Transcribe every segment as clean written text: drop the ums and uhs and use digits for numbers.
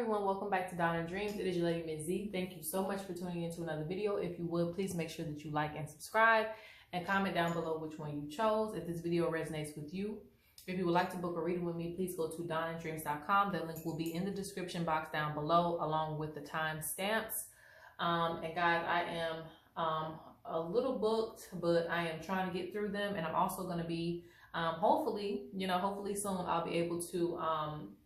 everyone, welcome back to Dawn Dreams. It is your lady Ms.Z. Thank you so much for tuning into another video. If you would, please make sure that you like and subscribe and comment down below which one you chose if this video resonates with you. If you would like to book a reading with me, please go to dawnandreams.com. The link will be in the description box down below along with the time stamps. And guys, I am a little booked, but I am trying to get through them, and I'm also going to be hopefully soon I'll be able to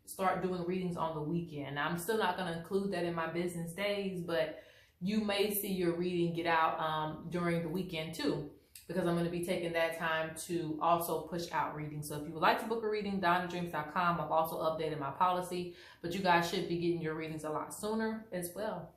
start doing readings on the weekend. Now, I'm still not going to include that in my business days, but you may see your reading get out during the weekend too, because I'm going to be taking that time to also push out readings. So if you would like to book a reading, dawnandreams.com. I've also updated my policy, but you guys should be getting your readings a lot sooner as well.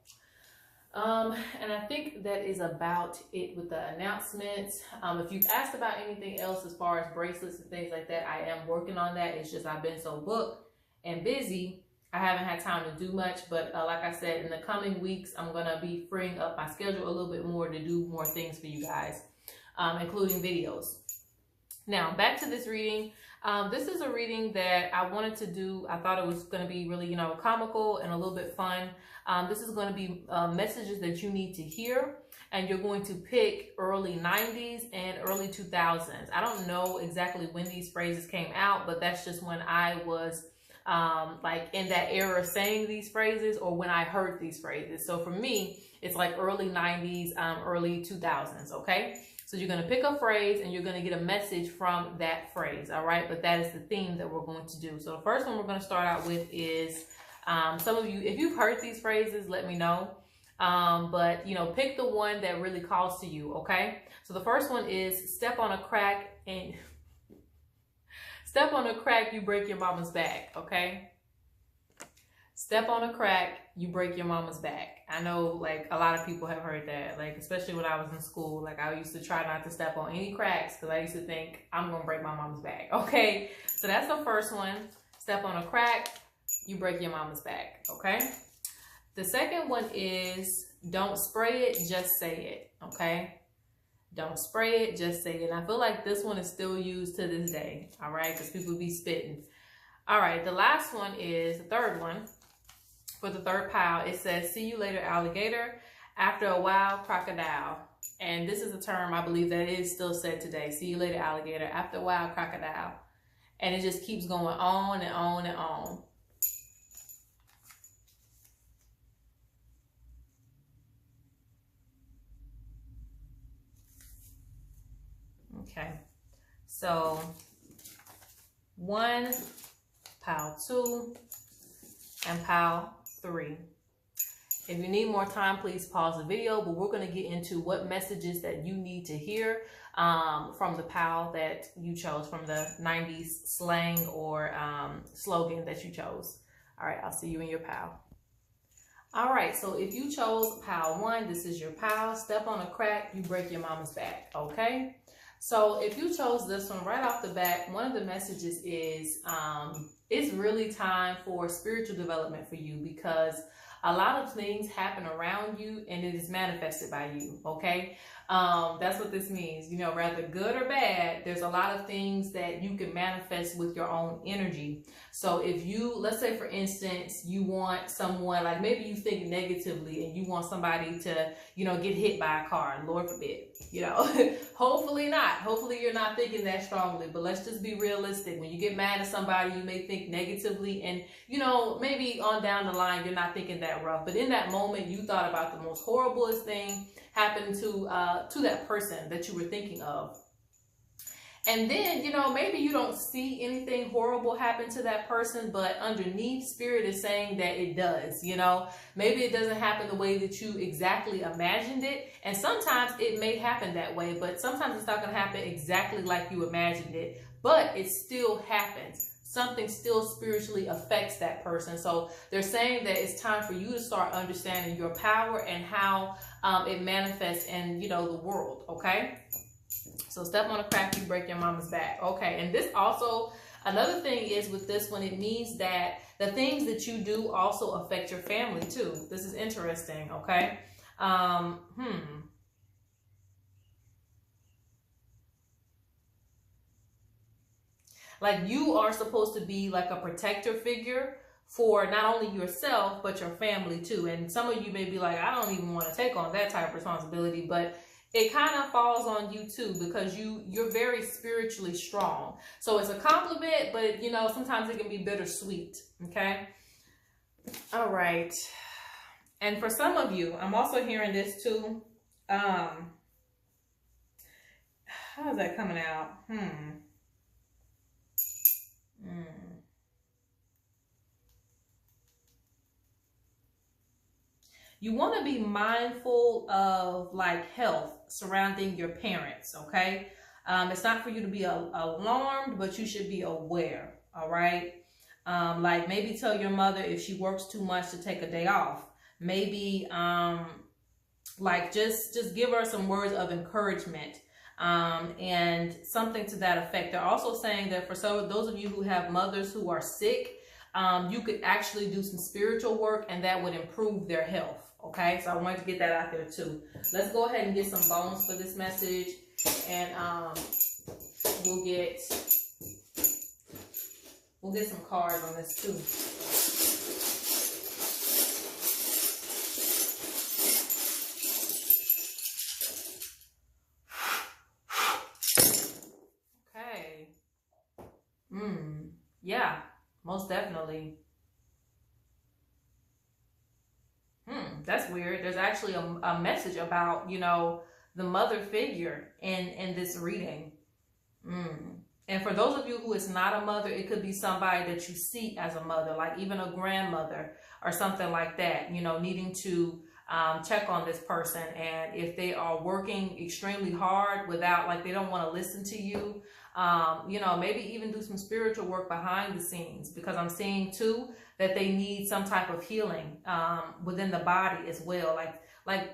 And I think that is about it with the announcements. If you've asked about anything else as far as bracelets and things like that, I am working on that. It's just I've been so booked and busy, I haven't had time to do much. But like I said, in the coming weeks, I'm going to be freeing up my schedule a little bit more to do more things for you guys, including videos. Now, back to this reading. This is a reading that I wanted to do. I thought it was going to be really, comical and a little bit fun. This is going to be messages that you need to hear, and you're going to pick early 90s and early 2000s. I don't know exactly when these phrases came out, but that's just when I was like in that era saying these phrases, or when I heard these phrases. So for me, it's like early 90s, early 2000s, okay? So you're going to pick a phrase and you're going to get a message from that phrase, all right? But that is the theme that we're going to do. So the first one we're going to start out with is, some of you, if you've heard these phrases, let me know. But, pick the one that really calls to you, okay? So the first one is step on a crack and step on a crack, you break your mama's back, okay? Step on a crack, you break your mama's back. I know, like, a lot of people have heard that, like, especially when I was in school. Like, I used to try not to step on any cracks because I used to think I'm going to break my mama's back, okay? So that's the first one. Step on a crack, you break your mama's back, okay? The second one is don't spray it, just say it, okay? Don't spray it, just say it. And I feel like this one is still used to this day, all right? Because people be spitting. All right, the last one is the third one. For the third pile, it says, see you later, alligator. After a while, crocodile. And this is a term I believe that is still said today. See you later, alligator. After a while, crocodile. And it just keeps going on and on and on. Okay. So, 1, pile 2, and pile 3. If you need more time, please pause the video, but we're going to get into what messages that you need to hear from the pile that you chose, from the 90s slang or slogan that you chose. All right, I'll see you in your pile. All right, so if you chose pile 1, this is your pile. Step on a crack, you break your mama's back, okay? So if you chose this one right off the bat, one of the messages is it's really time for spiritual development for you, because a lot of things happen around you and it is manifested by you, okay? That's what this means. Rather good or bad, there's a lot of things that you can manifest with your own energy. So if you, let's say for instance, you want someone, like maybe you think negatively and you want somebody to, get hit by a car, Lord forbid, hopefully not. Hopefully you're not thinking that strongly, but let's just be realistic. When you get mad at somebody, you may think negatively, and maybe on down the line, you're not thinking that rough, but in that moment, you thought about the most horriblest thing happened to that person that you were thinking of. And then, maybe you don't see anything horrible happen to that person, but underneath, spirit is saying that it does, Maybe it doesn't happen the way that you exactly imagined it. And sometimes it may happen that way, but sometimes it's not going to happen exactly like you imagined it, but it still happens. Something still spiritually affects that person. So they're saying that it's time for you to start understanding your power and how it manifests in, the world, okay? So step on a crack, you break your mama's back. Okay, and this also, another thing is with this one, it means that the things that you do also affect your family too. This is interesting, okay? Like you are supposed to be like a protector figure for not only yourself, but your family too. And some of you may be like, I don't even want to take on that type of responsibility, but it kind of falls on you too, because you're very spiritually strong. So it's a compliment, but you know, sometimes it can be bittersweet. Okay. All right. And for some of you, I'm also hearing this too. How is that coming out? You want to be mindful of like health surrounding your parents, okay? It's not for you to be alarmed, but you should be aware, all right? Like maybe tell your mother if she works too much to take a day off. Maybe like just give her some words of encouragement and something to that effect. They're also saying that for those of you who have mothers who are sick, you could actually do some spiritual work and that would improve their health. Okay, so I wanted to get that out there too. Let's go ahead and get some bones for this message, and we'll get some cards on this too. Okay. Yeah, most definitely. That's weird. There's actually a message about, you know, the mother figure in this reading. And for those of you who is not a mother, it could be somebody that you see as a mother, like even a grandmother or something like that, you know, needing to check on this person. And if they are working extremely hard without, like, they don't want to listen to you, you know, maybe even do some spiritual work behind the scenes, because I'm seeing too that they need some type of healing within the body as well. Like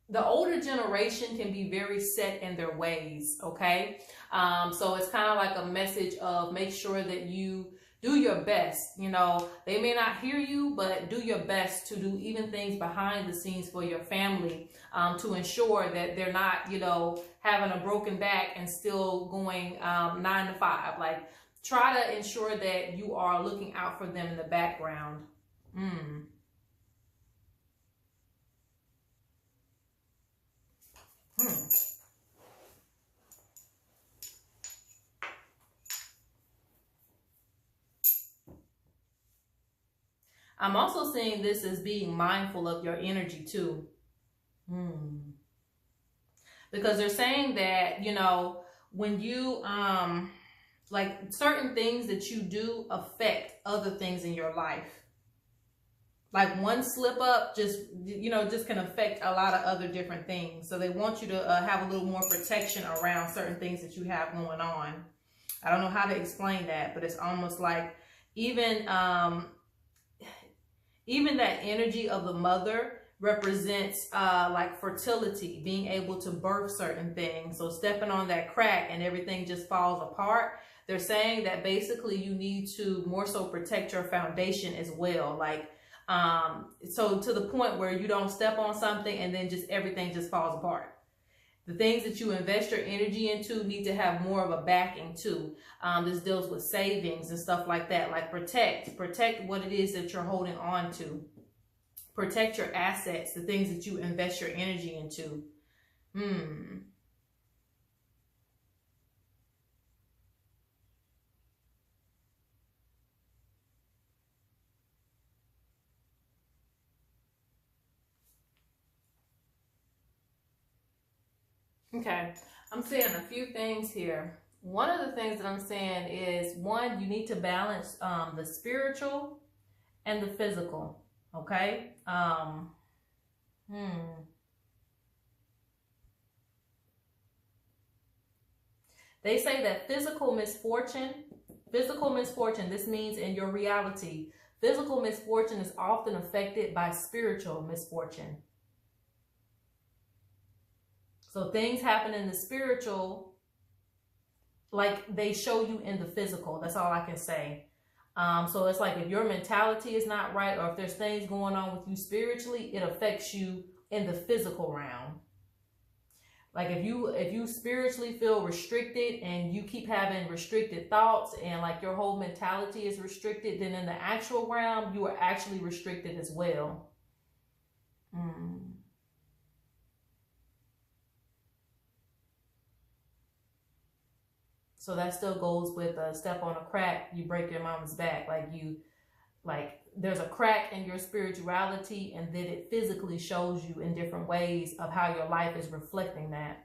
the older generation can be very set in their ways, okay? So it's kind of like a message of make sure that you do your best. You know, they may not hear you, but do your best to do even things behind the scenes for your family to ensure that they're not, you know, having a broken back and still going 9 to 5. Like, try to ensure that you are looking out for them in the background. I'm also seeing this as being mindful of your energy too. Because they're saying that, you know, when you, like certain things that you do affect other things in your life. Like one slip up just, you know, just can affect a lot of other different things. So they want you to have a little more protection around certain things that you have going on. I don't know how to explain that, but it's almost like even that energy of the mother represents like fertility, being able to birth certain things. So stepping on that crack and everything just falls apart. They're saying that basically you need to more so protect your foundation as well. Like, so to the point where you don't step on something and then just everything just falls apart. The things that you invest your energy into need to have more of a backing too. This deals with savings and stuff like that. Like protect what it is that you're holding on to. Protect your assets, the things that you invest your energy into. Okay, I'm seeing a few things here. One of the things that I'm saying is, one, you need to balance the spiritual and the physical, okay? They say that physical misfortune, this means in your reality, physical misfortune is often affected by spiritual misfortune. So things happen in the spiritual, like they show you in the physical. That's all I can say. So it's like if your mentality is not right, or if there's things going on with you spiritually, it affects you in the physical realm. Like if you spiritually feel restricted and you keep having restricted thoughts and like your whole mentality is restricted, then in the actual realm, you are actually restricted as well. So that still goes with a step on a crack, you break your mama's back. Like there's a crack in your spirituality, and then it physically shows you in different ways of how your life is reflecting that.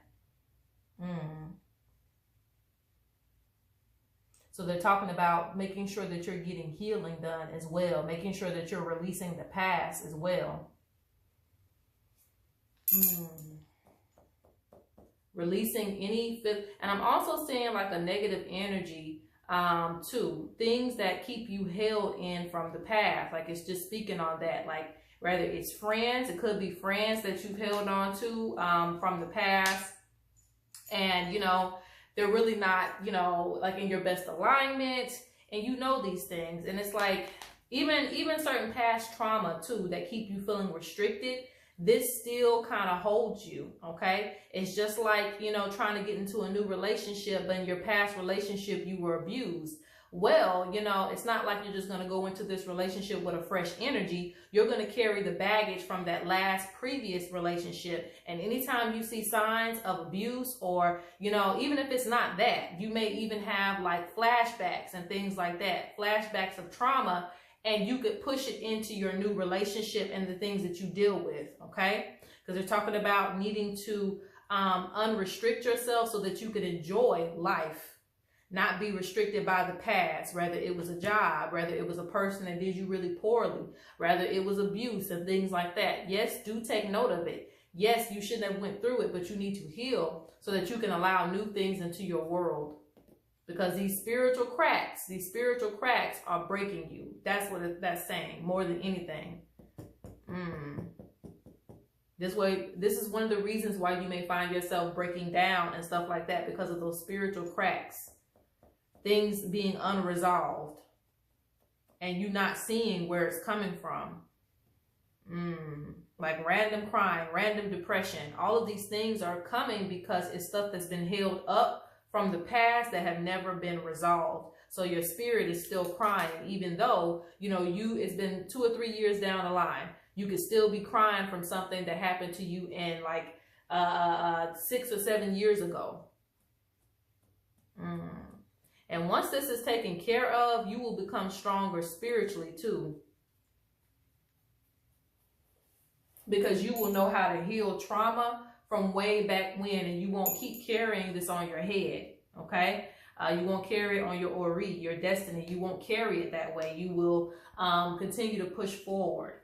So they're talking about making sure that you're getting healing done as well, making sure that you're releasing the past as well. Releasing any fifth, and I'm also seeing like a negative energy too, things that keep you held in from the past. Like it's just speaking on that, like whether it's friends, it could be friends that you've held on to from the past, and you know they're really not, you know, like in your best alignment, and you know these things, and it's like even certain past trauma too that keep you feeling restricted. This still kind of holds you, okay? It's just like, you know, trying to get into a new relationship, but in your past relationship, you were abused. Well, you know, it's not like you're just going to go into this relationship with a fresh energy. You're going to carry the baggage from that last previous relationship. And anytime you see signs of abuse, or, you know, even if it's not that, you may even have like flashbacks and things like that, flashbacks of trauma. And you could push it into your new relationship and the things that you deal with, okay? Because they're talking about needing to unrestrict yourself so that you could enjoy life, not be restricted by the past, whether it was a job, whether it was a person that did you really poorly, whether it was abuse and things like that. Yes, do take note of it. Yes, you shouldn't have went through it, but you need to heal so that you can allow new things into your world. Because these spiritual cracks are breaking you. That's what that's saying, more than anything. This is one of the reasons why you may find yourself breaking down and stuff like that, because of those spiritual cracks. Things being unresolved. And you not seeing where it's coming from. Like random crying, random depression. All of these things are coming because it's stuff that's been held up from the past that have never been resolved. So your spirit is still crying, even though, you know, it's been 2 or 3 years down the line. You could still be crying from something that happened to you in like 6 or 7 years ago. And once this is taken care of, you will become stronger spiritually too. Because you will know how to heal trauma from way back when, and you won't keep carrying this on your head, okay? You won't carry it on your Ori, your destiny. You won't carry it that way. You will continue to push forward.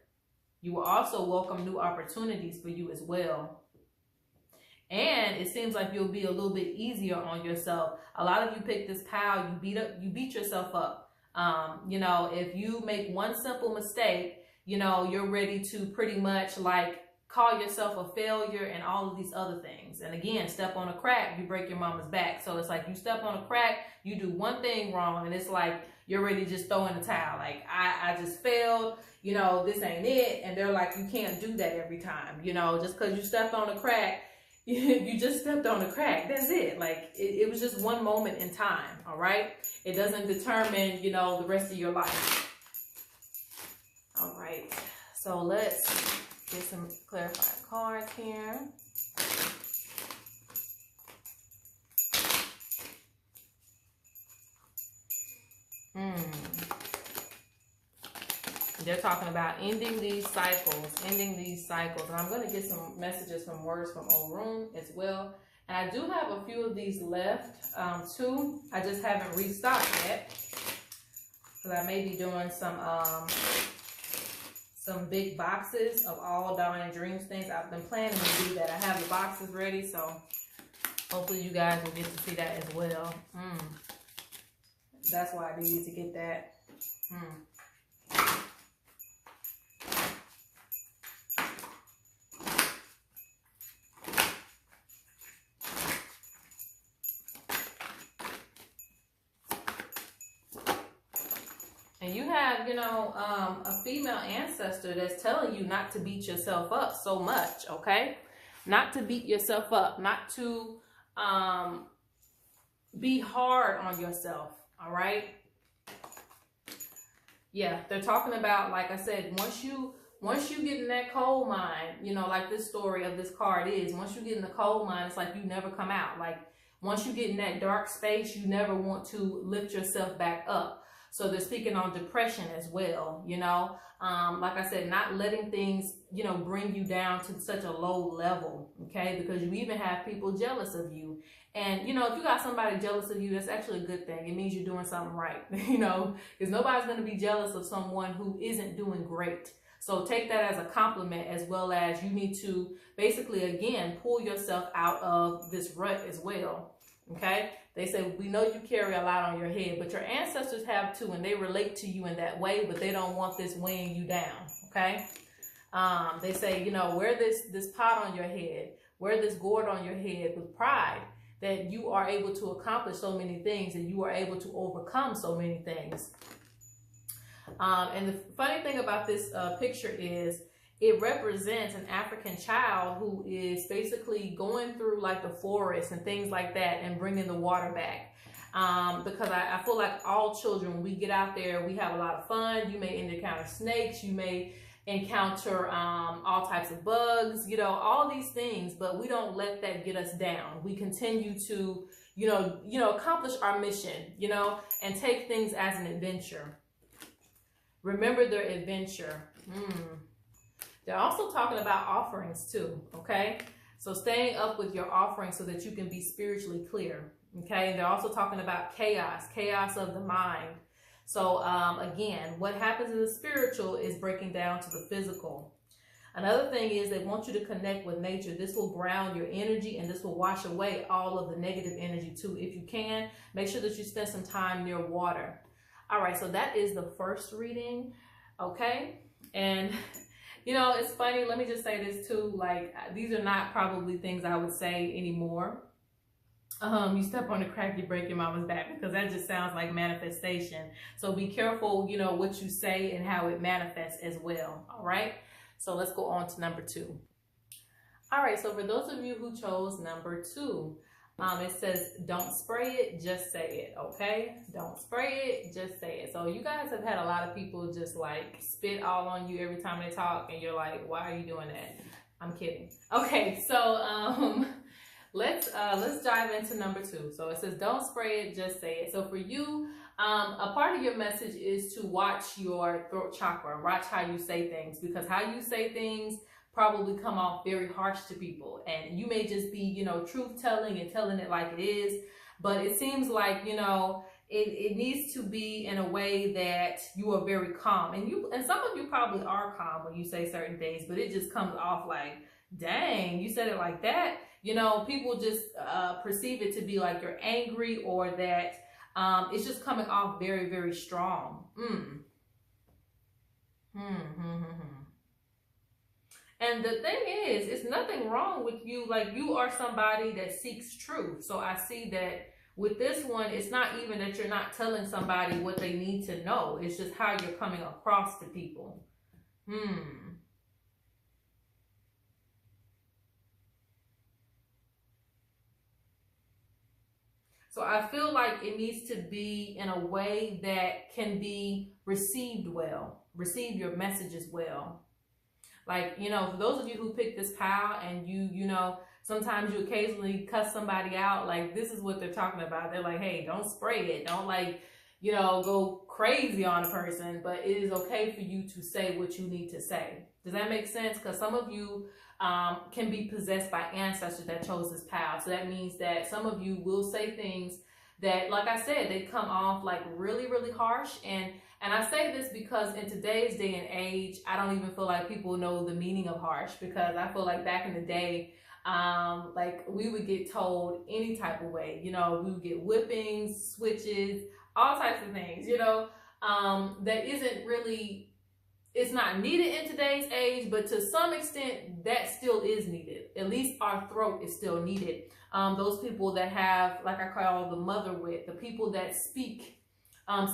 You will also welcome new opportunities for you as well. And it seems like you'll be a little bit easier on yourself. A lot of you pick this pile, you beat yourself up. You know, if you make one simple mistake, you know, you're ready to pretty much like call yourself a failure and all of these other things. And again, step on a crack, you break your mama's back. So it's like you step on a crack, you do one thing wrong, and it's like you're ready to just throw in the towel. Like, I just failed, you know, this ain't it. And they're like, you can't do that every time. You know, just because you stepped on a crack, you just stepped on a crack. That's it. Like, it was just one moment in time, all right? It doesn't determine, you know, the rest of your life. All right. So let's get some clarified cards here. They're talking about ending these cycles. And I'm going to get some messages from words from Orun as well. And I do have a few of these left too. I just haven't restocked yet, because I may be doing some big boxes of all Divine Dreams things. I've been planning to do that. I have the boxes ready, so hopefully you guys will get to see that as well. That's why I needed to get that. And you have, you know, a female ancestor that's telling you not to beat yourself up so much, okay? not to beat yourself up, not to be hard on yourself. All right. Yeah, they're talking about, like I said, once you get in that coal mine, you know, like this story of this card is, once you get in the coal mine, it's like you never come out. Like once you get in that dark space, you never want to lift yourself back up. So they're speaking on depression as well, you know. Like I said, not letting things, you know, bring you down to such a low level, okay? Because you even have people jealous of you. And, you know, if you got somebody jealous of you, that's actually a good thing. It means you're doing something right, you know, because nobody's going to be jealous of someone who isn't doing great. So take that as a compliment, as well as you need to basically, again, pull yourself out of this rut as well, okay? They say, we know you carry a lot on your head, but your ancestors have too, and they relate to you in that way, but they don't want this weighing you down, okay? They say, you know, wear this pot on your head, wear this gourd on your head with pride, that you are able to accomplish so many things and you are able to overcome so many things. And the funny thing about this picture is it represents an African child who is basically going through like the forest and things like that and bringing the water back. Because I feel like all children, when we get out there, we have a lot of fun. You may encounter snakes, you may encounter all types of bugs, you know, all these things, but we don't let that get us down. We continue to, you know, accomplish our mission, you know, and take things as an adventure. Remember their adventure. They're also talking about offerings too, okay? So staying up with your offerings so that you can be spiritually clear, okay? They're also talking about chaos of the mind. So again, what happens in the spiritual is breaking down to the physical. Another thing is they want you to connect with nature. This will ground your energy and this will wash away all of the negative energy too. If you can, make sure that you spend some time near water. All right, so that is the first reading, okay? And, you know, it's funny. Let me just say this too. Like, these are not probably things I would say anymore. You step on a crack, you break your mama's back, because that just sounds like manifestation. So be careful, you know, what you say and how it manifests as well. All right. So let's go on to number 2. All right. So for those of you who chose number 2, it says, don't spray it, just say it. Okay. Don't spray it, just say it. So you guys have had a lot of people just like spit all on you every time they talk. And you're like, why are you doing that? I'm kidding. Okay. So, let's dive into number 2. So it says, don't spray it, just say it. So for you, a part of your message is to watch your throat chakra, watch how you say things, because how you say things probably come off very harsh to people. And you may just be, you know, truth telling and telling it like it is, but it seems like, you know, it needs to be in a way that you are very calm. And some of you probably are calm when you say certain things, but it just comes off like, dang, you said it like that. You know, people just perceive it to be like you're angry, or that it's just coming off very, very strong. And the thing is, it's nothing wrong with you. Like, you are somebody that seeks truth. So I see that with this one, it's not even that you're not telling somebody what they need to know. It's just how you're coming across to people. So I feel like it needs to be in a way that can be received well, receive your messages well. Like, you know, for those of you who pick this pile and you know, sometimes you occasionally cuss somebody out, like this is what they're talking about. They're like, hey, don't spray it. Don't like, you know, go crazy on a person, but it is okay for you to say what you need to say. Does that make sense? Because some of you can be possessed by ancestors that chose this path. So that means that some of you will say things that, like I said, they come off like really, really harsh. And I say this because in today's day and age, I don't even feel like people know the meaning of harsh, because I feel like back in the day, like we would get told any type of way, you know, we would get whippings, switches, all types of things, you know, that isn't really, it's not needed in today's age, but to some extent that still is needed. At least our throat is still needed. Those people that have, like I call the mother wit, the people that speak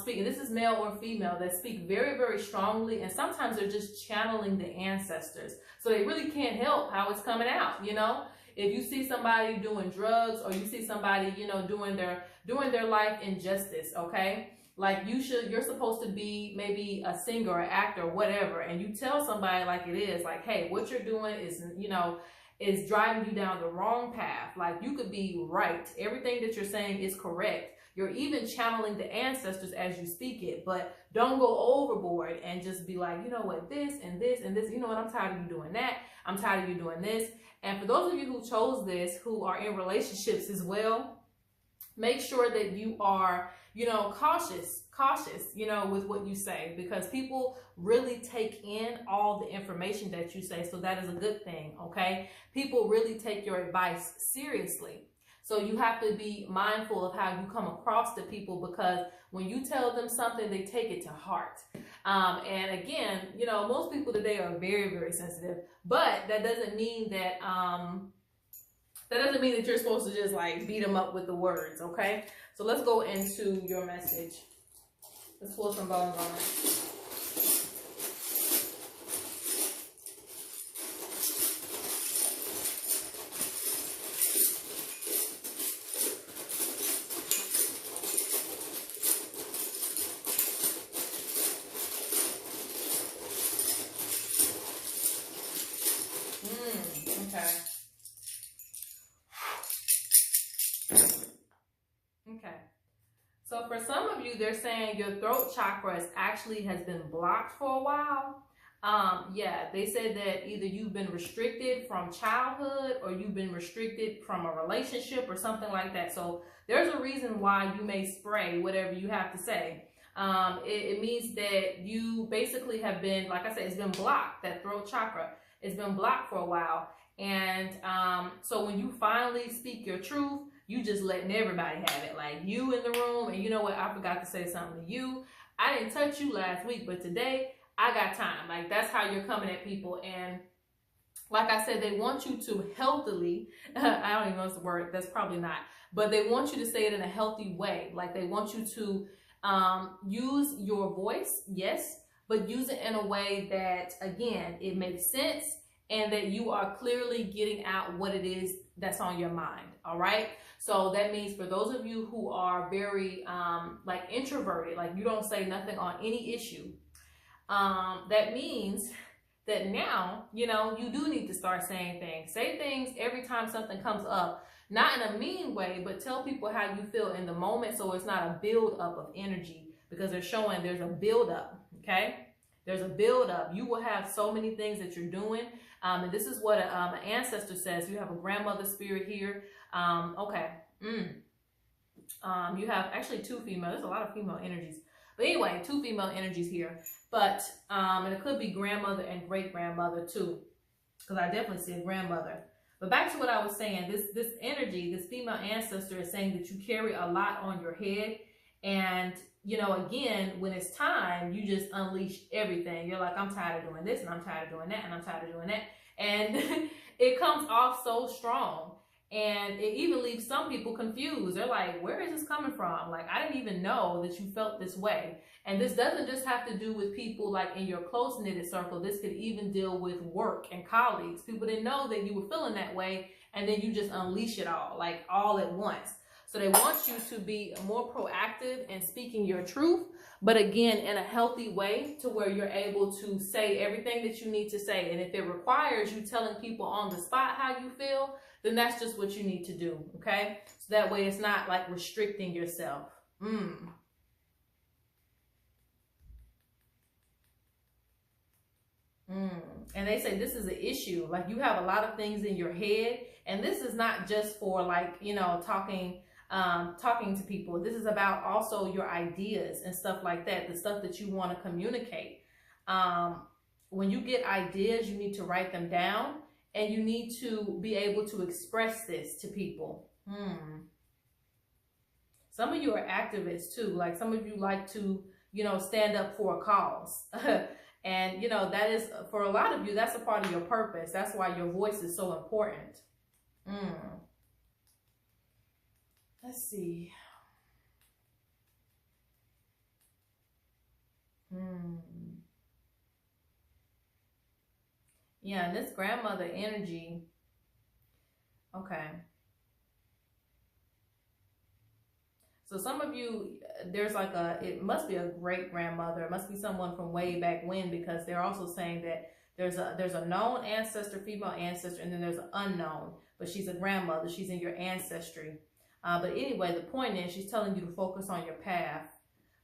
speaking, this is male or female, that speak very, very strongly, and sometimes they're just channeling the ancestors. So they really can't help how it's coming out, you know? If you see somebody doing drugs, or you see somebody, you know, doing their life injustice, okay? Like you're supposed to be maybe a singer or actor or whatever, and you tell somebody like it is, like, hey, what you're doing is, you know, is driving you down the wrong path. Like, you could be right. Everything that you're saying is correct. You're even channeling the ancestors as you speak it, but don't go overboard and just be like, you know what, this and this and this, you know what, I'm tired of you doing that. I'm tired of you doing this. And for those of you who chose this, who are in relationships as well, make sure that you are, you know, cautious, you know, with what you say, because people really take in all the information that you say. So that is a good thing. Okay. People really take your advice seriously. So you have to be mindful of how you come across to people, because when you tell them something, they take it to heart. And again, you know, most people today are very, very sensitive, but that doesn't mean that, you're supposed to just like beat them up with the words. Okay. So let's go into your message. Let's pull some bones on it. Okay. So for some of you, they're saying your throat chakra has been blocked for a while. Yeah, they said that either you've been restricted from childhood, or you've been restricted from a relationship or something like that. So there's a reason why you may spray whatever you have to say. It means that you basically have been, like I said, it's been blocked. That throat chakra, it's been blocked for a while. And so when you finally speak your truth, you just letting everybody have it. Like, you in the room, and you know what, I forgot to say something to you. I didn't touch you last week, but today I got time. Like, that's how you're coming at people. And like I said, they want you to healthily, I don't even know what's the word, that's probably not, but they want you to say it in a healthy way. Like, they want you to use your voice, yes, but use it in a way that, again, it makes sense, and that you are clearly getting out what it is that's on your mind. All right. So that means for those of you who are very like introverted, like you don't say nothing on any issue, that means that now, you know, you do need to start saying things. Say things every time something comes up, not in a mean way, but tell people how you feel in the moment, so it's not a build up of energy, because they're showing there's a build up. Okay. There's a build up. You will have so many things that you're doing. And this is what an ancestor says. You have a grandmother spirit here. Okay. You have actually two female. There's a lot of female energies. But anyway, two female energies here. But, and it could be grandmother and great grandmother too, because I definitely see a grandmother. But back to what I was saying, this energy, this female ancestor is saying that you carry a lot on your head. And, you know, again, when it's time, you just unleash everything. You're like, I'm tired of doing this, and I'm tired of doing that, and I'm tired of doing that. And it comes off so strong. And it even leaves some people confused. They're like, where is this coming from? Like, I didn't even know that you felt this way. And this doesn't just have to do with people like in your close-knitted circle. This could even deal with work and colleagues. People didn't know that you were feeling that way, and then you just unleash it all, like all at once. So they want you to be more proactive in speaking your truth, but again, in a healthy way, to where you're able to say everything that you need to say. And if it requires you telling people on the spot how you feel, then that's just what you need to do. Okay. So that way it's not like restricting yourself. And they say this is an issue. Like, you have a lot of things in your head, and this is not just for like, you know, talking to people. This is about also your ideas and stuff like that, the stuff that you want to communicate. When you get ideas, you need to write them down, and you need to be able to express this to people. Some of you are activists too. Like, some of you like to, you know, stand up for a cause. And, you know, that is, for a lot of you, that's a part of your purpose. That's why your voice is so important. Let's see. Yeah, and this grandmother energy, okay. So some of you, there's like it must be a great grandmother. It must be someone from way back when, because they're also saying that there's a known ancestor, female ancestor, and then there's an unknown, but she's a grandmother. She's in your ancestry. But anyway, the point is she's telling you to focus on your path.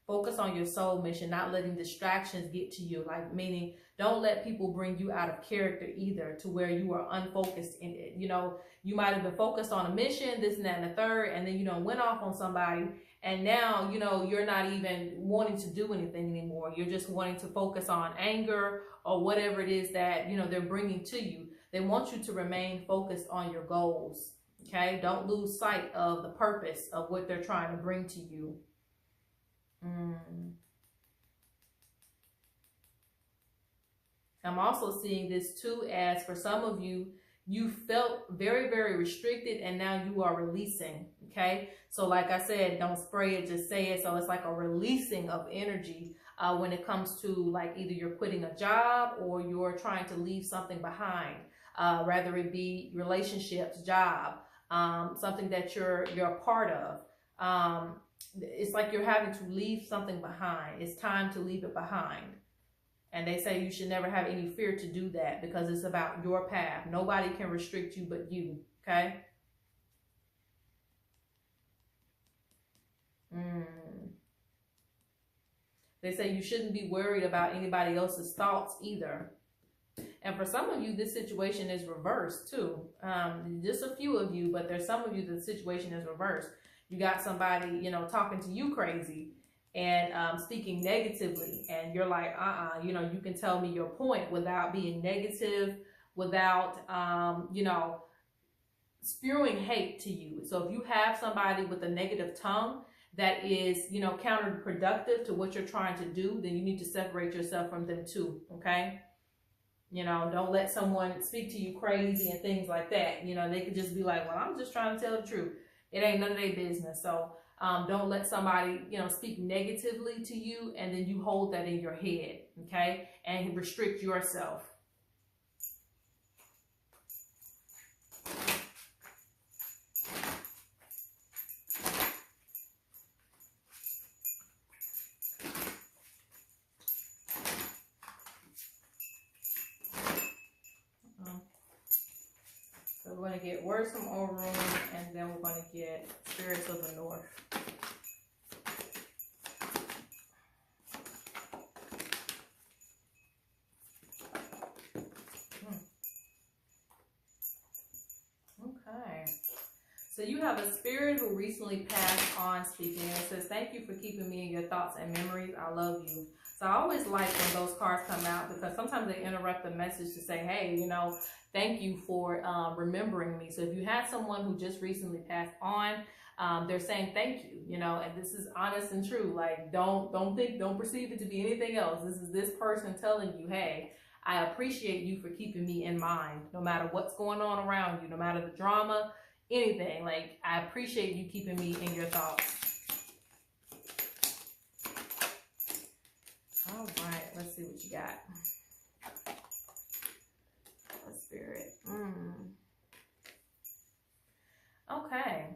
Focus on your soul mission, not letting distractions get to you. Like, meaning, don't let people bring you out of character either, to where you are unfocused in it. You know, you might have been focused on a mission, this and that and the third, and then you don't went off on somebody, and now, you know, you're not even wanting to do anything anymore. You're just wanting to focus on anger or whatever it is that, you know, they're bringing to you. They want you to remain focused on your goals. Okay, don't lose sight of the purpose of what they're trying to bring to you. I'm also seeing this too, as for some of you, you felt very, very restricted, and now you are releasing. Okay, so like I said, don't spray it, just say it. So it's like a releasing of energy when it comes to, like, either you're quitting a job or you're trying to leave something behind, rather it be relationships, job, something that you're a part of. It's like you're having to leave something behind. It's time to leave it behind. And they say you should never have any fear to do that, because it's about your path. Nobody can restrict you but you. Okay? They say you shouldn't be worried about anybody else's thoughts either. And for some of you, this situation is reversed too. Just a few of you, but there's some of you that the situation is reversed. You got somebody, you know, talking to you crazy and speaking negatively, and you're like, you know, you can tell me your point without being negative, without, you know, spewing hate to you. So if you have somebody with a negative tongue that is, you know, counterproductive to what you're trying to do, then you need to separate yourself from them too. Okay. You know, don't let someone speak to you crazy and things like that. You know, they could just be like, well, I'm just trying to tell the truth. It ain't none of their business. So don't let somebody, you know, speak negatively to you and then you hold that in your head, okay? And restrict yourself. So we're going to get words from Orun, and then we're going to get spirits of the north. Okay. So you have a spirit who recently passed on speaking. It says, thank you for keeping me in your thoughts and memories. I love you. So I always like when those cards come out, because sometimes they interrupt the message to say, hey, you know, thank you for remembering me. So if you had someone who just recently passed on, they're saying thank you, you know, and this is honest and true. Like, don't perceive it to be anything else. This is this person telling you, hey, I appreciate you for keeping me in mind, no matter what's going on around you, no matter the drama, anything. Like, I appreciate you keeping me in your thoughts. All right, let's see what you got. Spirit. Okay.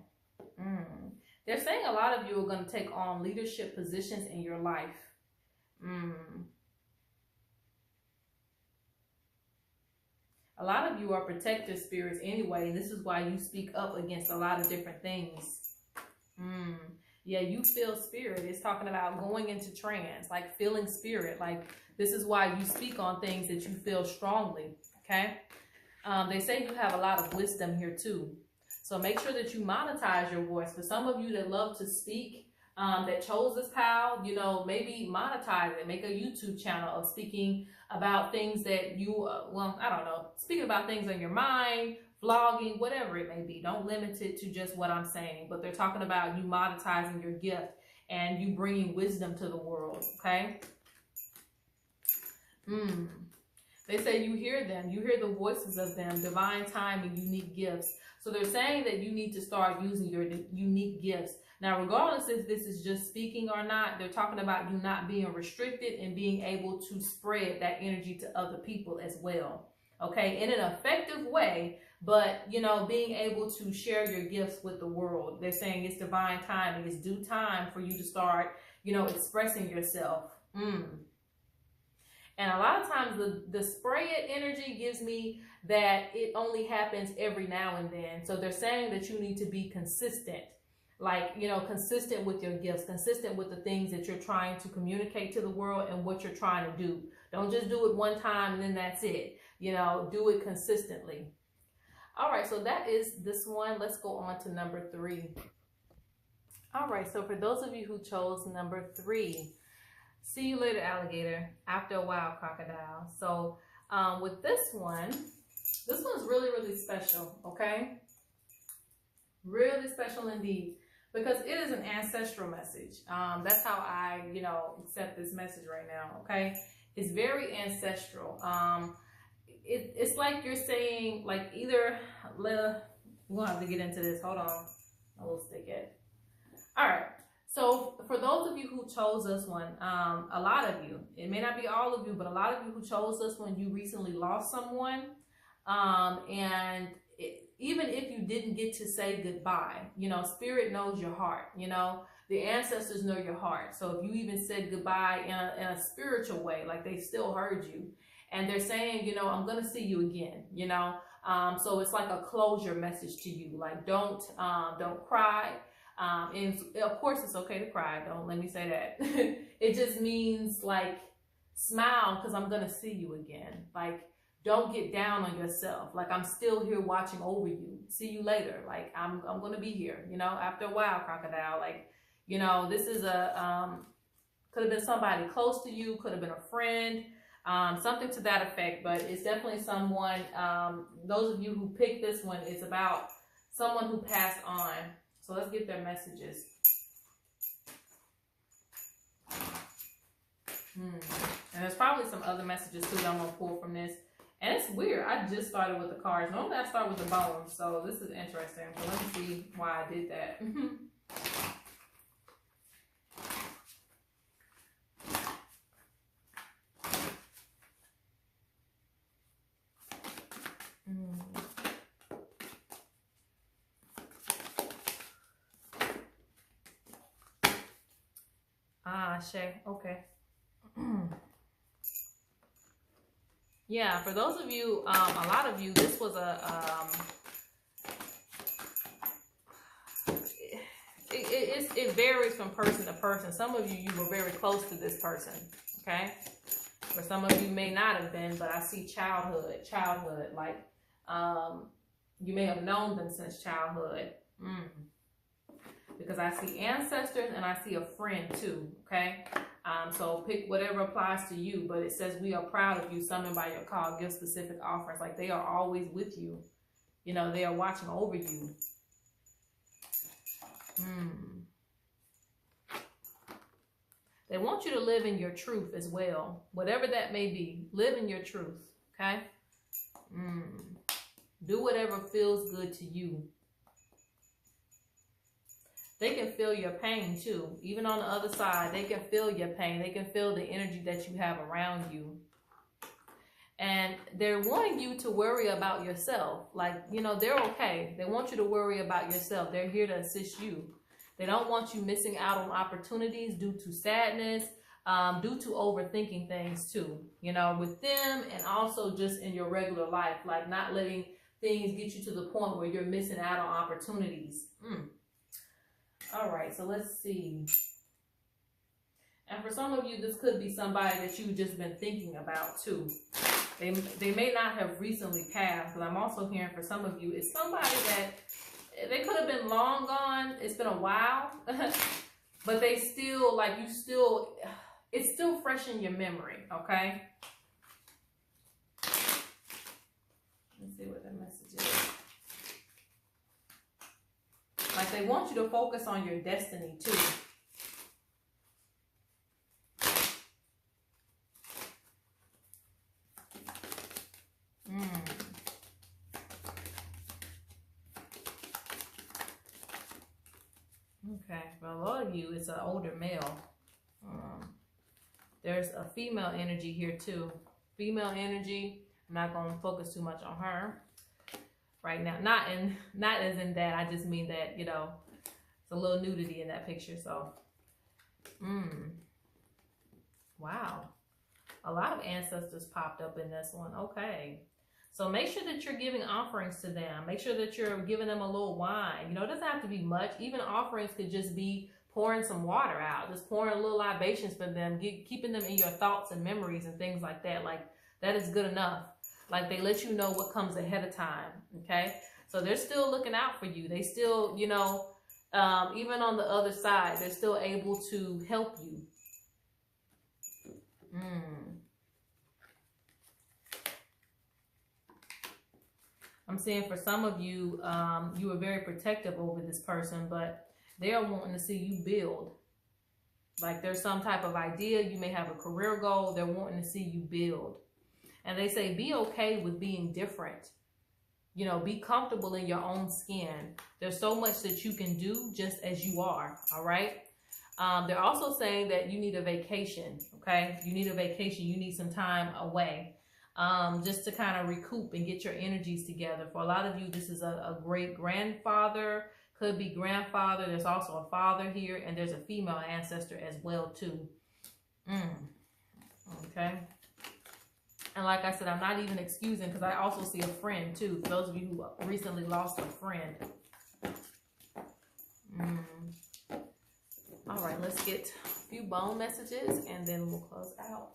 They're saying a lot of you are going to take on leadership positions in your life. A lot of you are protective spirits anyway, and this is why you speak up against a lot of different things. Yeah, you feel spirit. It's talking about going into trance, like feeling spirit. Like, this is why you speak on things that you feel strongly. Okay. They say you have a lot of wisdom here too. So make sure that you monetize your voice. For some of you that love to speak, that chose this pal, you know, maybe monetize it. Make a YouTube channel of speaking about things that you, well, I don't know, speaking about things on your mind, vlogging, whatever it may be. Don't limit it to just what I'm saying, but they're talking about you monetizing your gift and you bringing wisdom to the world, okay? They say you hear them. You hear the voices of them, divine time and unique gifts. So they're saying that you need to start using your unique gifts. Now, regardless if this is just speaking or not, they're talking about you not being restricted and being able to spread that energy to other people as well. okay, in an effective way, but, you know, being able to share your gifts with the world. They're saying it's divine timing. It's due time for you to start, you know, expressing yourself. And a lot of times the spray it energy gives me that it only happens every now and then. So they're saying that you need to be consistent, like, you know, consistent with your gifts, consistent with the things that you're trying to communicate to the world and what you're trying to do. Don't just do it one time and then that's it. You know, do it consistently. All right, so that is this one. Let's go on to number 3. All right, so for those of you who chose number 3, see you later, alligator. After a while, crocodile. So with this one's really, really special, okay? Really special indeed, because it is an ancestral message. That's how I, you know, accept this message right now, okay? It's very ancestral. It's like you're saying, like, either, we'll have to get into this. Hold on. I will stick it. All right. So for those of you who chose this one, a lot of you, it may not be all of you, but a lot of you who chose this one, you recently lost someone. And even if you didn't get to say goodbye, you know, spirit knows your heart, you know, the ancestors know your heart. So if you even said goodbye in a spiritual way, like they still heard you, and they're saying, you know, I'm going to see you again, you know. So it's like a closure message to you. Like, don't cry. And of course it's okay to cry. Don't let me say that. It just means, like, smile, because I'm going to see you again. Like, don't get down on yourself. Like, I'm still here watching over you. See you later. Like, I'm going to be here, you know, after a while, crocodile. Like, you know, this is could have been somebody close to you, could have been a friend, something to that effect, but it's definitely someone, those of you who picked this one, it's about someone who passed on. So let's get their messages. And there's probably some other messages too that I'm going to pull from this. And it's weird. I just started with the cards. Normally I start with the bones. So this is interesting. So let me see why I did that. Shay. Okay. Yeah, for those of you, a lot of you, this was it varies from person to person. Some of you were very close to this person, okay? For some of you may not have been, but I see childhood, like, you may have known them since childhood. Because I see ancestors and I see a friend too, okay? So pick whatever applies to you, but it says we are proud of you, summoned by your call, give specific offerings. Like, they are always with you. You know, they are watching over you. They want you to live in your truth as well. Whatever that may be, live in your truth, okay? Do whatever feels good to you. They can feel your pain too. Even on the other side, they can feel your pain. They can feel the energy that you have around you. And they're wanting you to worry about yourself. Like, you know, they're okay. They want you to worry about yourself. They're here to assist you. They don't want you missing out on opportunities due to sadness, due to overthinking things too. You know, with them, and also just in your regular life. Like, not letting things get you to the point where you're missing out on opportunities. All right, so let's see. And for some of you, this could be somebody that you've just been thinking about too. They may not have recently passed, but I'm also hearing for some of you, it's somebody that they could have been long gone. It's been a while, but they still, like, it's still fresh in your memory, okay? Let's see what the message is. Like, they want you to focus on your destiny too. Okay, for a lot of you, it's an older male. There's a female energy here too. Female energy. I'm not going to focus too much on her right now. Not as in that. I just mean that, you know, it's a little nudity in that picture. So, wow. A lot of ancestors popped up in this one. Okay. So make sure that you're giving offerings to them. Make sure that you're giving them a little wine. You know, it doesn't have to be much. Even offerings could just be pouring some water out. Just pouring a little libations for them. Keeping them in your thoughts and memories and things like that. Like, that is good enough. Like, they let you know what comes ahead of time. Okay? So they're still looking out for you. They still, you know, even on the other side, they're still able to help you. I'm saying for some of you, you are very protective over this person, but they are wanting to see you build. Like, there's some type of idea. You may have a career goal. They're wanting to see you build. And they say, be okay with being different. You know, be comfortable in your own skin. There's so much that you can do just as you are. All right. They're also saying that you need a vacation. Okay. You need a vacation. You need some time away. Just to kind of recoup and get your energies together. For a lot of you, this is a great grandfather, could be grandfather. There's also a father here, and there's a female ancestor as well too. Okay. And like I said, I'm not even excusing, because I also see a friend too. For those of you who recently lost a friend. All right, let's get a few bone messages, and then we'll close out.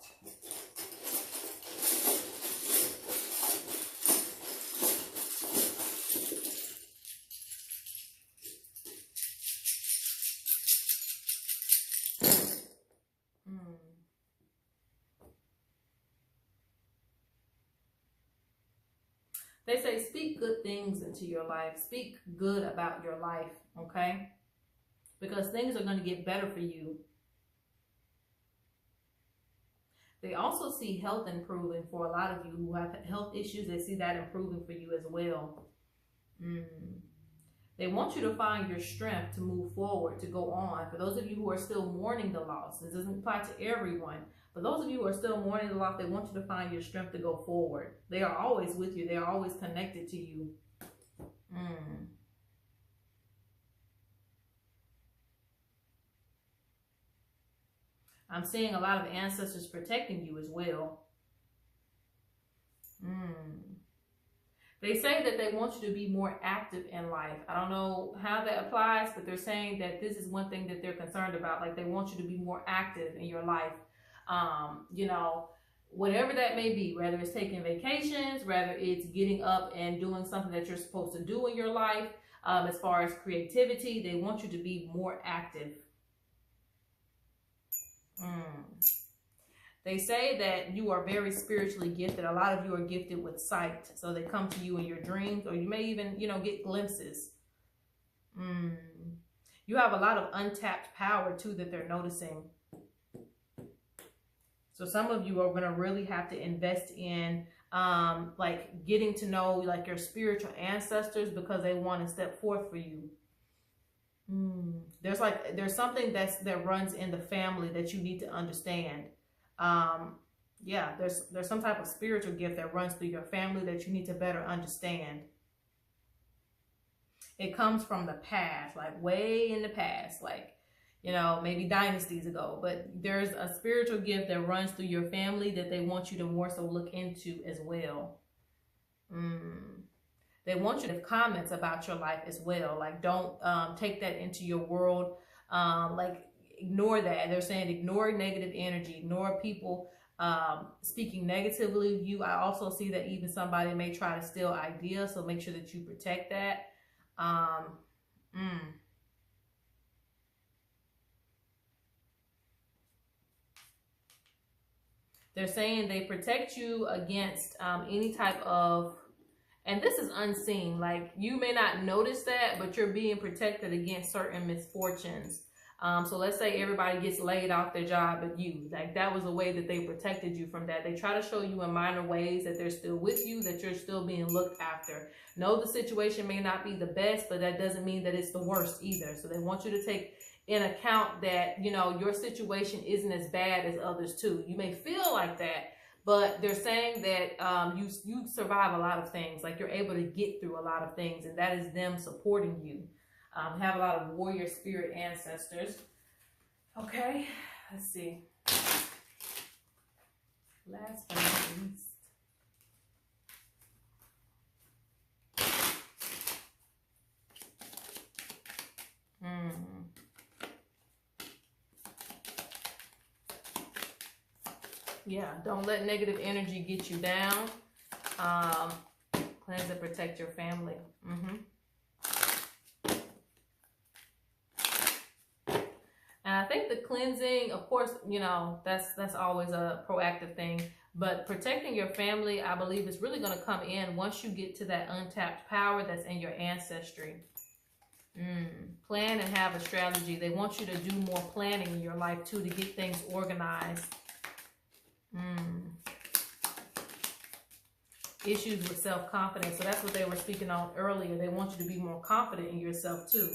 They say, speak good things into your life. Speak good about your life, okay? Because things are going to get better for you. They also see health improving for a lot of you who have health issues. They see that improving for you as well. They want you to find your strength to move forward, to go on. For those of you who are still mourning the loss, this doesn't apply to everyone. But those of you who are still mourning the loss, they want you to find your strength to go forward. They are always with you. They are always connected to you. I'm seeing a lot of ancestors protecting you as well. They say that they want you to be more active in life. I don't know how that applies, but they're saying that this is one thing that they're concerned about. Like, they want you to be more active in your life. You know, whatever that may be, whether it's taking vacations, whether it's getting up and doing something that you're supposed to do in your life, as far as creativity, they want you to be more active. They say that you are very spiritually gifted. A lot of you are gifted with sight. So they come to you in your dreams, or you may even, you know, get glimpses. You have a lot of untapped power too that they're noticing. So some of you are going to really have to invest in like getting to know like your spiritual ancestors, because they want to step forth for you. There's something that runs in the family that you need to understand. Yeah, there's some type of spiritual gift that runs through your family that you need to better understand. It comes from the past, like way in the past, like, you know, maybe dynasties ago. But there's a spiritual gift that runs through your family that they want you to more so look into as well. They want you to have comments about your life as well. Like, don't take that into your world. Like, ignore that. They're saying ignore negative energy, ignore people speaking negatively of you. I also see that even somebody may try to steal ideas, so make sure that you protect that. They're saying they protect you against any type of, and this is unseen, like you may not notice that, but you're being protected against certain misfortunes. So let's say everybody gets laid off their job but you. Like, that was a way that they protected you from that. They try to show you in minor ways that they're still with you, that you're still being looked after. No, the situation may not be the best, but that doesn't mean that it's the worst either. So they want you to take in account that, you know, your situation isn't as bad as others too. You may feel like that, But they're saying that you survive a lot of things, like you're able to get through a lot of things, and that is them supporting you. Have a lot of warrior spirit ancestors. Okay, let's see. Last but not least. Yeah, don't let negative energy get you down. Cleanse and protect your family. And I think the cleansing, of course, you know, that's always a proactive thing. But protecting your family, I believe, is really going to come in once you get to that untapped power that's in your ancestry. Plan and have a strategy. They want you to do more planning in your life, too, to get things organized. Issues with self-confidence. So that's what they were speaking on earlier. They want you to be more confident in yourself, too.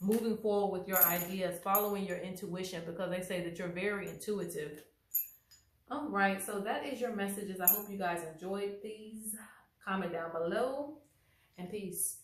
Moving forward with your ideas, following your intuition, because they say that you're very intuitive. All right, so that is your messages. I hope you guys enjoyed these. Comment down below, and peace.